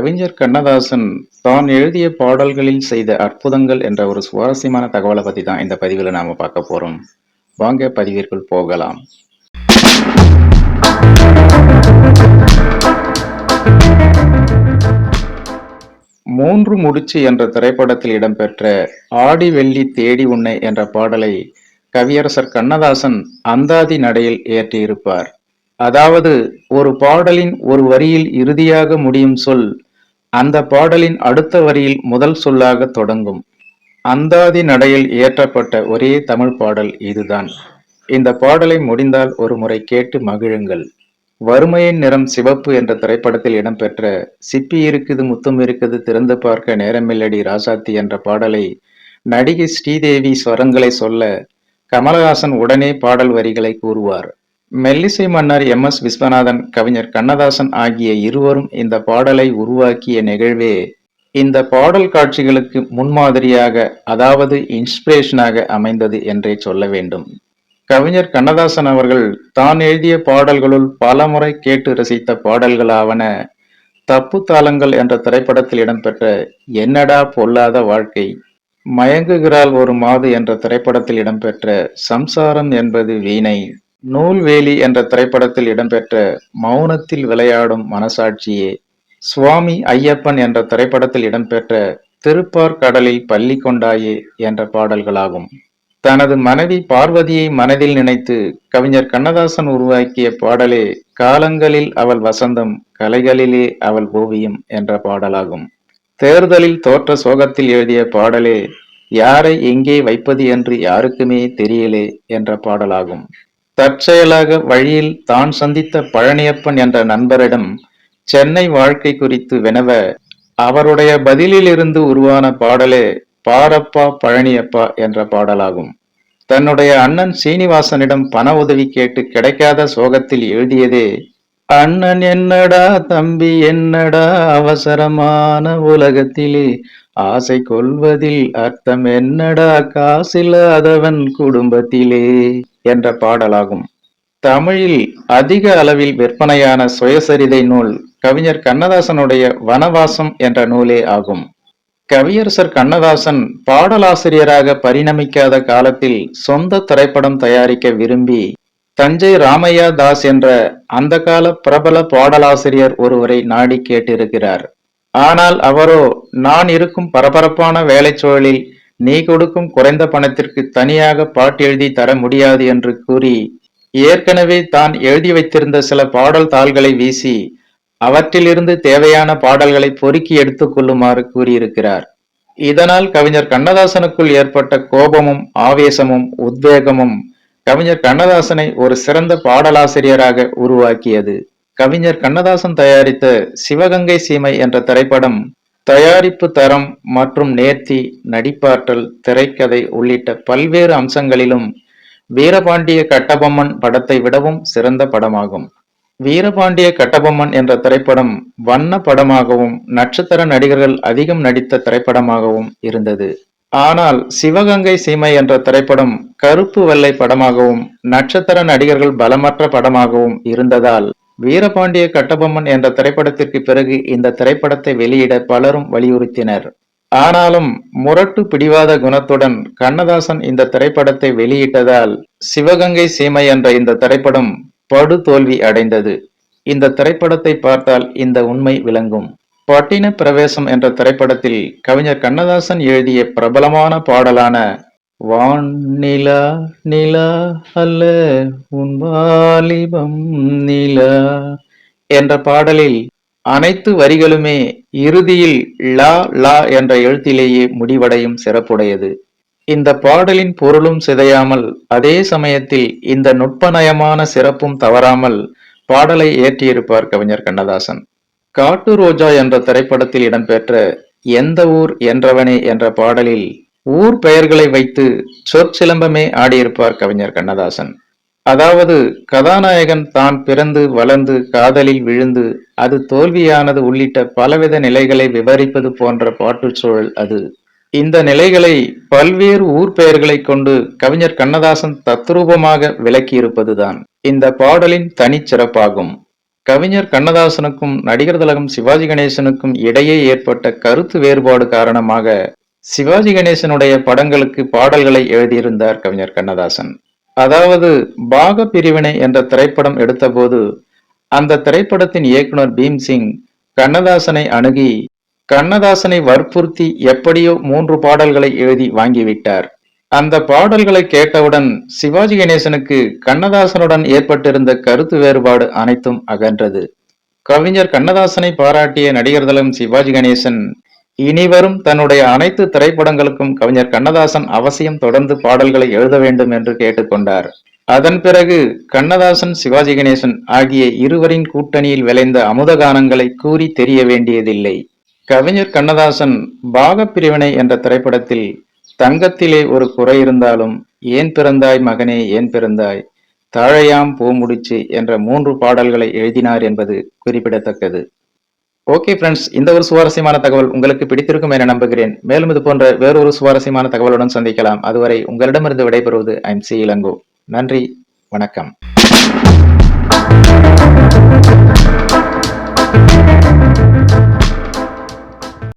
கவிஞர் கண்ணதாசன் தான் எழுதிய பாடல்களில் செய்த அற்புதங்கள் என்ற ஒரு சுவாரஸ்யமான தகவலை பத்தி தான் இந்த பதிவில் நாம பார்க்க போறோம். வாங்க பதிவிற்குள் போகலாம். மூன்று முடிச்சு என்ற திரைப்படத்தில் இடம்பெற்ற ஆடி வெள்ளி தேடி உன்னை என்ற பாடலை கவியரசர் கண்ணதாசன் அந்தாதி நடையில் இயற்றியிருப்பார். அதாவது ஒரு பாடலின் ஒரு வரியில் இறுதியாக முடியும் சொல் அந்த பாடலின் அடுத்த வரியில் முதல் சொல்லாக தொடங்கும். அந்தாதி நடையில் இயற்றப்பட்ட ஒரே தமிழ் பாடல் இதுதான். இந்த பாடலை முடிந்தால் ஒரு முறை கேட்டு மகிழுங்கள். வறுமையின் நிறம் சிவப்பு என்ற திரைப்படத்தில் இடம்பெற்ற சிப்பி இருக்குது முத்தும் இருக்குது திறந்து பார்க்க நேரமில்லடி ராசாத்தி என்ற பாடலை நடிகை ஸ்ரீதேவி ஸ்வரங்களை சொல்ல கமலஹாசன் உடனே பாடல் வரிகளை கூறுவார். மெல்லிசை மன்னர் எம்.எஸ். விஸ்வநாதன், கவிஞர் கண்ணதாசன் ஆகிய இருவரும் இந்த பாடலை உருவாக்கிய நிகழ்வே இந்த பாடல் காட்சிகளுக்கு முன்மாதிரியாக, அதாவது இன்ஸ்பிரேஷனாக அமைந்தது என்றே சொல்ல வேண்டும். கவிஞர் கண்ணதாசன் அவர்கள் தான் எழுதிய பாடல்களுள் பல முறை கேட்டு ரசித்த பாடல்களாவன தப்பு தாளங்கள் என்ற திரைப்படத்தில் இடம்பெற்ற என்னடா பொல்லாத வாழ்க்கை, மயங்குகிறாள் ஒரு மாது என்ற திரைப்படத்தில் இடம்பெற்ற சம்சாரம் என்பது வீணை, நூல்வேலி என்ற திரைப்படத்தில் இடம்பெற்ற மௌனத்தில் விளையாடும் மனசாட்சியே, சுவாமி ஐயப்பன் என்ற திரைப்படத்தில் இடம்பெற்ற திருப்பார் கடலில் பள்ளி கொண்டாயே என்ற பாடல்களாகும். தனது மனைவி பார்வதியை மனதில் நினைத்து கவிஞர் கண்ணதாசன் உருவாக்கிய பாடலே காலங்களில் அவள் வசந்தம், கலைகளிலே அவள் ஓவியம் என்ற பாடலாகும். தேர்தலில் தோற்ற சோகத்தில் எழுதிய பாடலே யாரை எங்கே வைப்பது என்று யாருக்குமே தெரியலே என்ற பாடலாகும். தற்செயலாக வழியில் தான் சந்தித்த பழனியப்பன் என்ற நண்பரிடம் சென்னை வாழ்க்கை குறித்து வினவ அவருடைய பதிலிலிருந்து உருவான பாடலே பாரப்பா பழனியப்பா என்ற பாடலாகும். தன்னுடைய அண்ணன் சீனிவாசனிடம் பண உதவி கேட்டு கிடைக்காத சோகத்தில் எழுதியதே அண்ணன் என்னடா தம்பி என்னடா அவசரமான உலகத்திலே ஆசை கொள்வதில் அர்த்தம் என்னடா காசில்லாதவன் குடும்பத்திலே என்ற பாடலாகும். தமிழில் அதிக அளவில் விற்பனையான சுயசரிதை நூல் கவிஞர் கண்ணதாசனுடைய வனவாசம் என்ற நூலே ஆகும். கவியரசர் கண்ணதாசன் பாடலாசிரியராக பரிணமிக்காத காலத்தில் சொந்த திரைப்படம் தயாரிக்க விரும்பி தஞ்சை ராமையா தாஸ் என்ற அந்த கால பிரபல பாடலாசிரியர் ஒருவரை நாடி கேட்டிருக்கிறார். ஆனால் அவரோ நான் இருக்கும் பரபரப்பான வேலை சூழலில் நீ கொடுக்கும் குறைந்த பணத்திற்கு தனியாக பாட்டு எழுதி தர முடியாது என்று கூறி ஏற்கனவே தான் எழுதி வைத்திருந்த சில பாடல் தாள்களை வீசி அவற்றிலிருந்து தேவையான பாடல்களை பொறுக்கி எடுத்துக் கொள்ளுமாறு கூறியிருக்கிறார். இதனால் கவிஞர் கண்ணதாசனுக்குள் ஏற்பட்ட கோபமும் ஆவேசமும் உத்வேகமும் கவிஞர் கண்ணதாசனை ஒரு சிறந்த பாடலாசிரியராக உருவாக்கியது. கவிஞர் கண்ணதாசன் தயாரித்த சிவகங்கை சீமை என்ற திரைப்படம் தயாரிப்பு தரம் மற்றும் நேர்த்தி, நடிப்பாற்றல், திரைக்கதை உள்ளிட்ட பல்வேறு அம்சங்களிலும் வீரபாண்டிய கட்டபொம்மன் படத்தை விடவும் சிறந்த படமாகும். வீரபாண்டிய கட்டபொம்மன் என்ற திரைப்படம் வண்ண படமாகவும் நட்சத்திர நடிகர்கள் அதிகம் நடித்த திரைப்படமாகவும் இருந்தது. ஆனால் சிவகங்கை சீமை என்ற திரைப்படம் கருப்பு வெள்ளை படமாகவும் நட்சத்திர நடிகர்கள் பலமற்ற படமாகவும் இருந்ததால் வீரபாண்டிய கட்டபொம்மன் என்ற திரைப்படத்திற்கு பிறகு இந்த திரைப்படத்தை வெளியிட பலரும் வலியுறுத்தினர். ஆனாலும் முரட்டு பிடிவாத குணத்துடன் கண்ணதாசன் இந்த திரைப்படத்தை வெளியிட்டதால் சிவகங்கை சீமை என்ற இந்த திரைப்படம் படு தோல்வி அடைந்தது. இந்த திரைப்படத்தை பார்த்தால் இந்த உண்மை விளங்கும். பட்டின பிரவேசம் என்ற திரைப்படத்தில் கவிஞர் கண்ணதாசன் எழுதிய பிரபலமான பாடலான வான் நிலா நிலா அல்ல உன் வாலிபம் நிலா என்ற பாடலில் அனைத்து வரிகளுமே இறுதியில் லா லா என்ற எழுத்திலேயே முடிவடையும் சிறப்புடையது. இந்த பாடலின் பொருளும் சிதையாமல் அதே சமயத்தில் இந்த நுட்பநயமான சிறப்பும் தவறாமல் பாடலை இயற்றியிருப்பார் கவிஞர் கண்ணதாசன். காட்டு ரோஜா என்ற திரைப்படத்தில் இடம்பெற்ற எந்த ஊர் என்றவனே என்ற பாடலில் ஊர் பெயர்களை வைத்து சொற்சிலம்பமே ஆடியிருப்பார் கவிஞர் கண்ணதாசன். அதாவது கதாநாயகன் தான் பிறந்து வளர்ந்து காதலில் விழுந்து அது தோல்வியானது உள்ளிட்ட பலவித நிலைகளை விவரிப்பது போன்ற பாட்டுச் சூழல் அது. இந்த நிலைகளை பல்வேறு ஊர் பெயர்களை கொண்டு கவிஞர் கண்ணதாசன் தத்ரூபமாக விளக்கியிருப்பதுதான் இந்த பாடலின் தனிச்சிறப்பாகும். கவிஞர் கண்ணதாசனுக்கும் நடிகர் திலகம் சிவாஜி கணேசனுக்கும் இடையே ஏற்பட்ட கருத்து வேறுபாடு காரணமாக சிவாஜி கணேசனுடைய படங்களுக்கு பாடல்களை எழுதியிருந்தார் கவிஞர் கண்ணதாசன். அதாவது பாக பிரிவினை என்ற திரைப்படம் எடுத்தபோது அந்த திரைப்படத்தின் இயக்குனர் பீம்சிங் கண்ணதாசனை அணுகி கண்ணதாசனை வற்புறுத்தி எப்படியோ 3 பாடல்களை எழுதி வாங்கிவிட்டார். அந்த பாடல்களை கேட்டவுடன் சிவாஜி கணேசனுக்கு கண்ணதாசனுடன் ஏற்பட்டிருந்த கருத்து வேறுபாடு அனைத்தும் அகன்றது. கவிஞர் கண்ணதாசனை பாராட்டிய நடிகர் திலகம் சிவாஜி கணேசன் இனிவரும் தன்னுடைய அனைத்து திரைப்படங்களுக்கும் கவிஞர் கண்ணதாசன் அவசியம் தொடர்ந்து பாடல்களை எழுத வேண்டும் என்று கேட்டுக்கொண்டார். அதன் பிறகு கண்ணதாசன் சிவாஜி கணேசன் ஆகிய இருவரின் கூட்டணியில் விளைந்த அமுதகானங்களை கூறி தெரிய வேண்டியதில்லை. கவிஞர் கண்ணதாசன் பாகப்பிரிவினை என்ற திரைப்படத்தில் தங்கத்திலே ஒரு குறை இருந்தாலும், ஏன் பிறந்தாய் மகனே ஏன் பிறந்தாய், தாழையாம் பூ முடிச்சு என்ற 3 பாடல்களை எழுதினார் என்பது குறிப்பிடத்தக்கது. ஓகே ஃப்ரெண்ட்ஸ், இந்த ஒரு சுவாரஸ்யமான தகவல் உங்களுக்கு பிடித்திருக்கும் என நம்புகிறேன். மேலும் இது போன்ற வேறொரு சுவாரஸ்யமான தகவலுடன் சந்திக்கலாம். அதுவரை உங்களிடமிருந்து விடைபெறுவது ஐம் சி இளங்கோ. நன்றி, வணக்கம்.